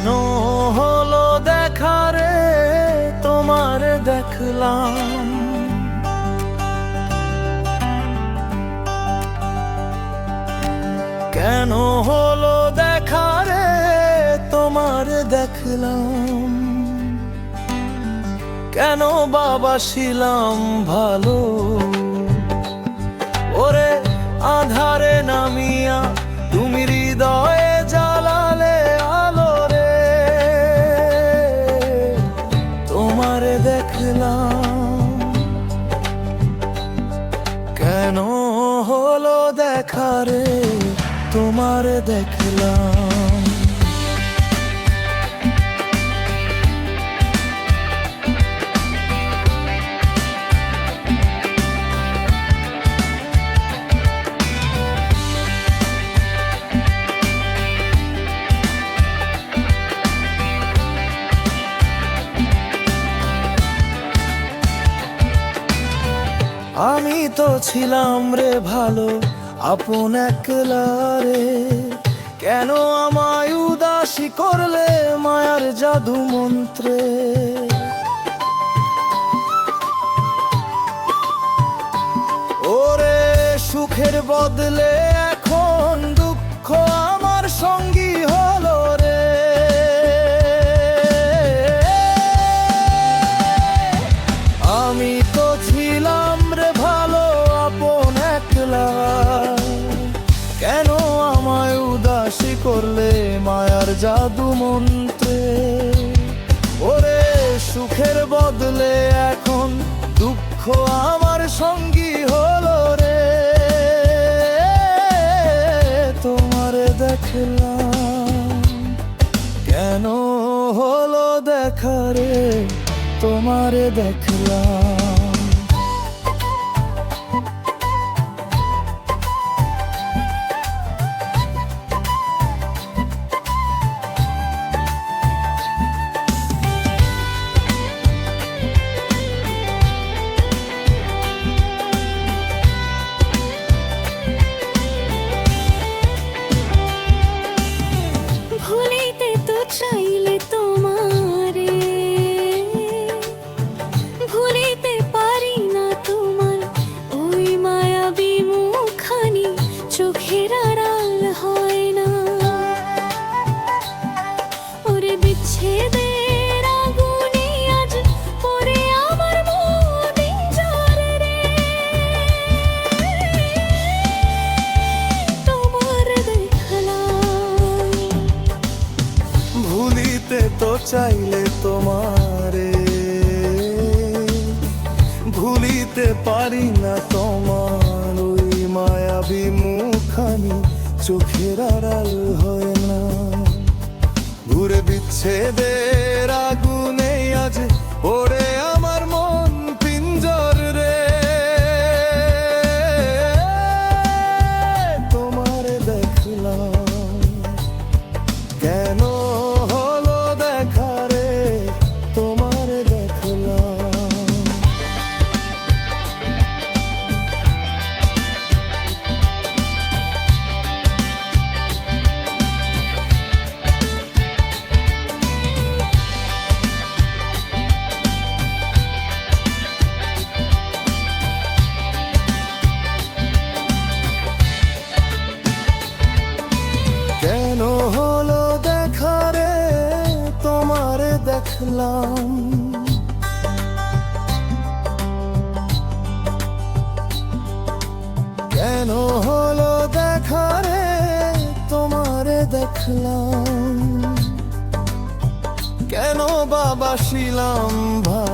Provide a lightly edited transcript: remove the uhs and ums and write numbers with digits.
কেন হলো দেখা রে তোমার দেখলাম, কেন হলো দেখা রে তোমার দেখলাম, কেন বাবাসিলাম ভালো ওরে আধারে নামিয়া তুমি হৃদয়ে জ্বালালে আলো রে, তোমারে দেখলাম কেন হলো দেখা রে তোমারে দেখলাম। আমি তো ছিলাম রে ভালো আপন একলা রে, কেন আমায় উদাসী করলে মায়ার জাদু মন্ত্রে, ওরে সুখের বদলে এখন দুঃখ আমার সঙ্গী হলো রে, আমি তো ছিলাম রে ভালো আপন একলা, কেন আমায় উদাসী করলে মায়ার জাদু মন্ত্রে, ওরে সুখের বদলে এখন দুঃখ আমার সঙ্গী হলো রে, তোমারে দেখলাম কেন হলো দেখা রে তোমারে দেখলাম। ভুলিতে তো চাইলে তোমারে, ভুলিতে পারি না তোমার ওই মায়াবী মুখখানি, চোখের আড়াল হয় না ওরে বিচ্ছেদের আগুনে আজ পড়ে আমার মন জ্বরে রে, তোমার দেখলাম ভুলিতে তো চাইলে তোমারে, ভুলিতে পারি না তোমার ওই মায়াবী মুখখানি, চোখের আড়াল হয় না ঘুরে বিচ্ছেদের আগুনে আজ ওরে আমার মন পিঞ্জর রে, তোমারে দেখলাম কেন হলো দেখা রে তোমারে দেখলাম। কেন হলো দেখা রে তোমারে দেখলাম, কেন হলো দেখা রে তোমারে দেখলাম, কেন বাবাসিলাম ভালো